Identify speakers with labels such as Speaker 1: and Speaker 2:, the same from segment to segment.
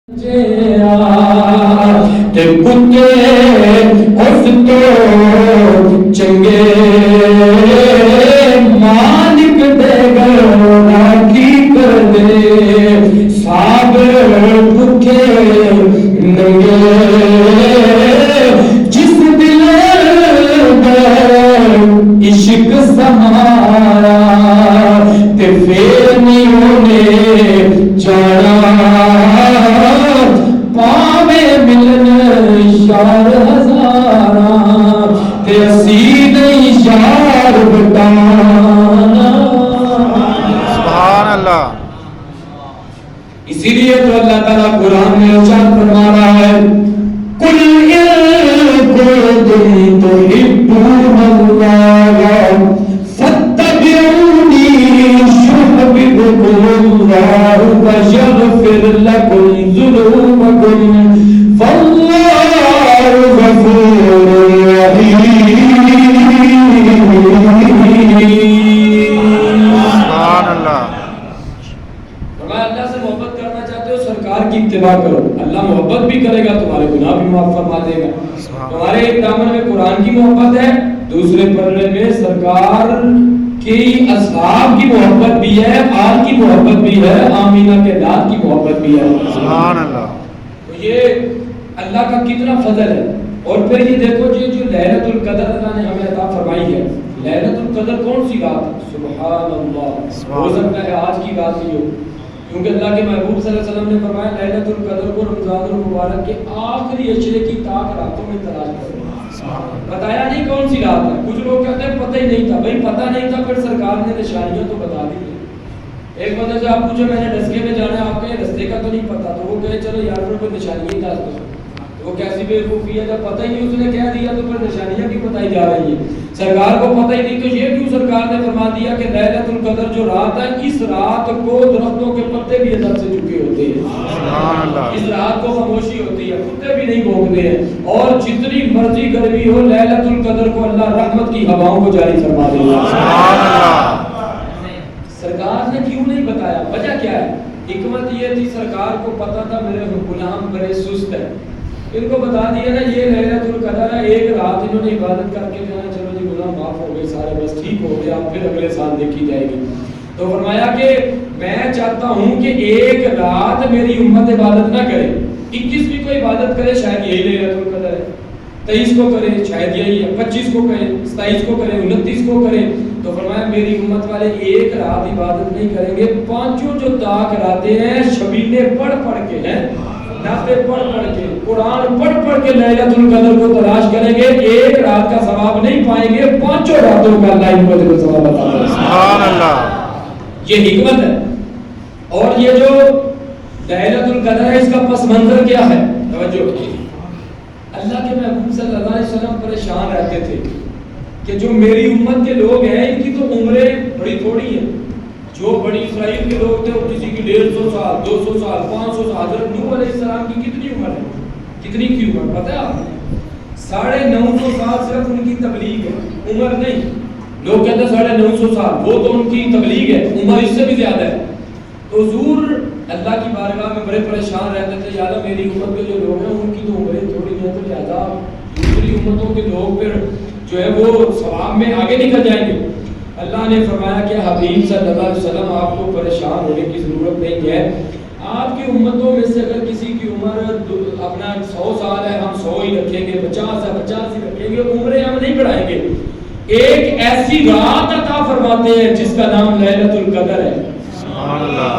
Speaker 1: تے کتے اس تو چنگے مالک دے گھر راکھی کر دے ساب بھوکے ننگے جس دل عشق سمایا تے پھر نہیں ہونے جانا پاوے ملن یار ہزاراں تے اسی نہیں یار بٹانا.
Speaker 2: سبحان اللہ.
Speaker 1: اسی لیے تو اللہ تعالیٰ قرآن میں ارشاد فرما رہا ہے قل ان کنتم تحبون اللہ فاتبعونی یحببکم اللہ ویغفر لکم ذنوبکم واللہ غفور رحیم.
Speaker 2: سبحان اللہ.
Speaker 1: اللہ سے محبت کرنا چاہتے ہو سرکار کی اتباع کرو, اللہ محبت بھی کرے گا, تمہارے گناہ بھی معاف فرما دے گا. تمہارے ایک دامن میں قرآن کی محبت ہے, دوسرے پلڑے میں سرکار کی اصحاب کی محبت بھی ہے, آل کی محبت بھی ہے, آمینہ کے داد کی محبت بھی ہے.
Speaker 2: سبحان اللہ.
Speaker 1: تو یہ اللہ کا کتنا فضل ہے. اور پھر یہ دیکھو جو لیلۃ القدر اللہ نے ہمیں عطا فرمائی ہے, لیلۃ القدر کون سی رات ہے؟ سبحان اللہ. ہو سکتا ہے آج کی رات ہی ہو, کیونکہ اللہ کے محبوب صلی اللہ علیہ وسلم نے فرمایا لیلۃ القدر کو رمضان المبارک کے آخری عشرے کی طاق راتوں میں تلاش کرو. بتایا نہیں کون سی رات ہے. کچھ لوگ کہتے ہیں پتہ ہی نہیں تھا. بھائی پتہ نہیں تھا, پھر سرکار نے نشانیاں تو بتا دی. ایک بندے سے آپ پوچھو میں نے ڈسکے میں جانا ہے, آپ کہیں رستے کا تو نہیں پتا, تو وہ کہے چلو یار پھر کوئی نشانیاں ہی دس دو. وہ کیسی بیوقوفی ہے, جب پتہ ہی نہیں اس نے کہہ دیا تو پھر نشانیاں کیوں بتائی جا رہی ہیں؟ سرکار کو پتہ ہی نہیں تو یہ کیوں سرکار نے فرما دیا کہ لیلۃ القدر جو رات ہے, اس رات کو درختوں کے پتے بھی ادب سے چکے ہوتے ہیں. اس رات کو خاموشی ہوتی ہے, کتے بھی نہیں بھونکتے ہیں, اور جتنی مرضی گرمی ہو لیلۃ القدر کو اللہ رحمت کی ہواؤں کو جاری فرما دے گا. سرکار نے کیوں نہیں بتایا؟ وجہ کیا ہے؟ حکمت یہ تھی سرکار کو پتا تھا میرے غلام بڑے سست ہے, ان کو بتا دیا نا یہ لیلۃ القدر ہے, ایک رات انہوں نے عبادت کر کے کہا چلو جی گناہ معاف ہو گئے سارے, بس ٹھیک ہو گیا, پھر اگلے سال دیکھی جائے گی. تو فرمایا کہ میں چاہتا ہوں کہ ایک رات میری امت عبادت نہ کرے, 21 کو عبادت کرے شاید یہی لیلۃ القدر ہے, 23 کو کرے شاید یہی ہے, 25 کو کرے, 27 کو کرے, 29 کو کرے. تو فرمایا میری امت والے ایک رات عبادت نہیں کریں گے, پانچوں جو طاق راتیں ہیں شبینے پڑھ پڑھ کے ہیں, نافلے پڑھ پڑھ کے, قرآن پڑھ پڑھ کے لیلۃ القدر کو تلاش کریں گے, ایک رات کا ثواب نہیں پائیں گے, پانچوں راتوں کا اللہ ان کو ثواب عطا کرے.
Speaker 2: سبحان اللہ.
Speaker 1: یہ حکمت ہے. اور یہ جو لیلۃ القدر ہے اس کا پس منظر کیا ہے؟ توجہ. اللہ کے محبوب صلی اللہ علیہ وسلم پریشان رہتے تھے کہ جو میری امت کے لوگ ہیں ان کی تو عمریں بڑی تھوڑی ہیں. جو بڑی اسرائیل کے لوگ تھے وہ کسی کی 150 سال 200 سال 500 سال. حضرت نوح علیہ السلام کی کتنی عمر ہے؟ کتنی کی عمر پتہ ہے آپ کو؟ 950 سال صرف ان کی تبلیغ ہے, عمر نہیں. لوگ کہتے ہیں 950 سال, وہ تو ان کی تبلیغ ہے, عمر اس سے بھی زیادہ ہے. تو حضور اللہ کی بارگاہ میں بڑے پریشان رہتے تھے, یا اللہ میری امت کے جو لوگ ہیں ان کی تو عمریں تھوڑی ہیں, تو لہٰذا دوسری امتوں کے لوگ پھر جو ہے وہ ثواب میں آگے نکل جائیں گے. اللہ نے فرمایا کہ حبیب صلی اللہ علیہ وسلم آپ کو پریشان ہونے کی ضرورت نہیں ہے. آپ کی امتوں میں سے اگر کسی کی عمر اپنا 100 سال ہے, ہم 100 ہی رکھیں گے, 50 ہے 50 ہی رکھیں گے, عمریں ہم نہیں بڑھائیں گے. ایک ایسی رات عطا فرماتے ہیں جس کا نام لیلۃ القدر ہے.
Speaker 2: سبحان اللہ.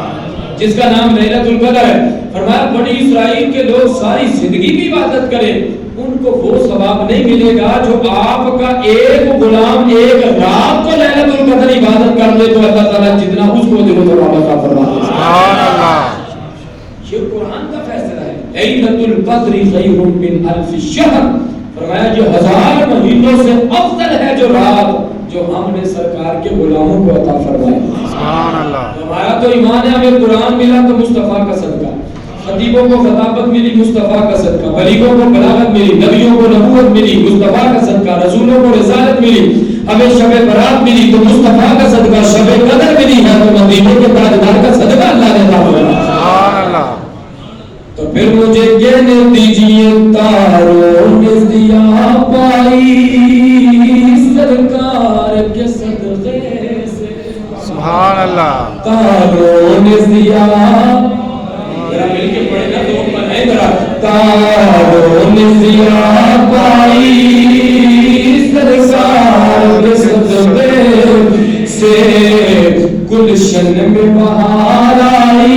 Speaker 1: جس کا نام لیلۃ القدر ہے. فرمایا بنی اسرائیل کے لوگ ساری زندگی کی عبادت کریں, ان کو وہ ثواب نہیں ملے گا جو آپ کا ایک غلام ایک رات کو لیلۃ القدر عبادت کر لے تو اللہ تعالیٰ جتنا اس کو دل و ثواب عطا فرماتے ہیں.
Speaker 2: سبحان اللہ.
Speaker 1: یہ قرآن کا فیصلہ ہے. لیلۃ القدر خیر من الف شہر. فرمایا جو 1000 مہینوں سے افضل ہے جو رات جو ہم نے سرکار کے غلاموں کو عطا فرمائی.
Speaker 2: سبحان اللہ.
Speaker 1: ہمارا تو ایمان ہے, ہمیں قرآن ملا تو مصطفیٰ کا صدقہ, خطیبوں کو خطابت ملی مصطفیٰ کا صدقہ, بلیغوں کو بلاغت ملی, نبیوں کو نبوت ملی مصطفیٰ کا صدقہ, رسولوں کو رسالت ملی, ہمیں شب برات ملی تو مصطفیٰ کا صدقہ, شب قدر ملی ہے تو مدینے کے تاجدار کا صدقہ اللہ نے عطا فرمایا.
Speaker 2: سبحان اللہ.
Speaker 1: تو پھر مجھے کہنے دیجئے تاروں نے ضیا پائی سرکار کے صدقے سے.
Speaker 2: سبحان اللہ.
Speaker 1: تاروں نے ضیا ذرا مل کے پڑھے نا دو پر ہے ذرا. تاروں نے ضیا پائی سرکار کے صدقے سے گلشن میں بہار آئی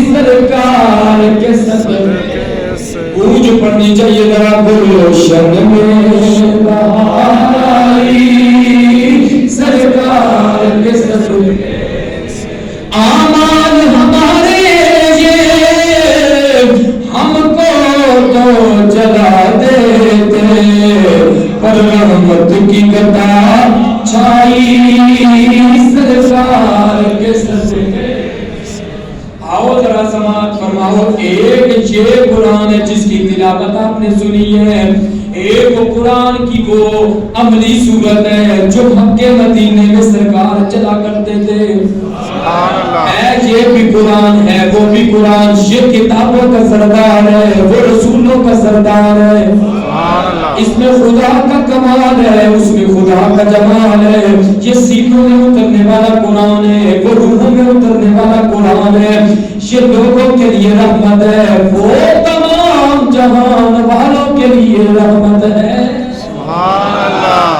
Speaker 1: سرکار کے صدقے سے. گونج پڑھنی چاہیے ذرا. گلشن میں بہار آئی سرکار کے صدقے سے. آمال ہمارے یہ ہم کو تو جلا دیتے پر رحمت کی قطار چھائی سرکار کے صدقے. آؤ ذرا سماعت فرماؤ. ایک یہ قرآن ہے جس کی تلاوت آپ نے سنی ہے. ایک قرآن کی وہ عملی صورت ہے جو مکے مدینے میں سرکار چلا کرتے تھے. یہ بھی قرآن ہے وہ بھی قرآن. یہ کتابوں کا سردار ہے وہ رسولوں کا سردار ہے. اس میں خدا کا کمال ہے اس میں خدا کا جمال ہے. یہ سینوں میں اترنے والا قرآن ہے وہ روحوں میں اترنے والا قرآن ہے. یہ لوگوں کے لیے رحمت ہے وہ تمام جہان والوں کے لیے رحمت ہے. سبحان اللہ.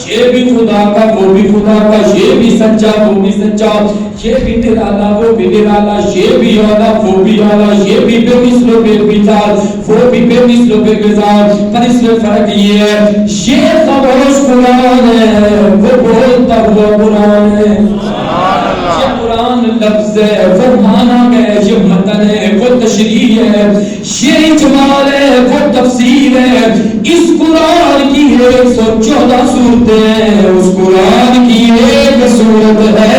Speaker 1: یہ بھی خدا کا وہ بھی خدا کا. یہ بھی سچا وہ بھی سچا. یہ بھی نرالا وہ بھی نرالا. یہ بھی اعلیٰ وہ بھی اعلیٰ. یہ بھی بے مثل و بے مثال وہ بھی بے مثل و بے مثال. پر اس میں فرق یہ ہے یہ خاموش قرآن ہے وہ بولتا ہوا قرآن ہے. یہ قرآن لفظ ہے وہ معنی ہے. یہ متن ہے وہ تشریح ہے. یہ اجمال ہے وہ تفسیر ہے. اس قرآن کی 114 صورتیں ہیں. اس قرآن کی ایک صورت ہے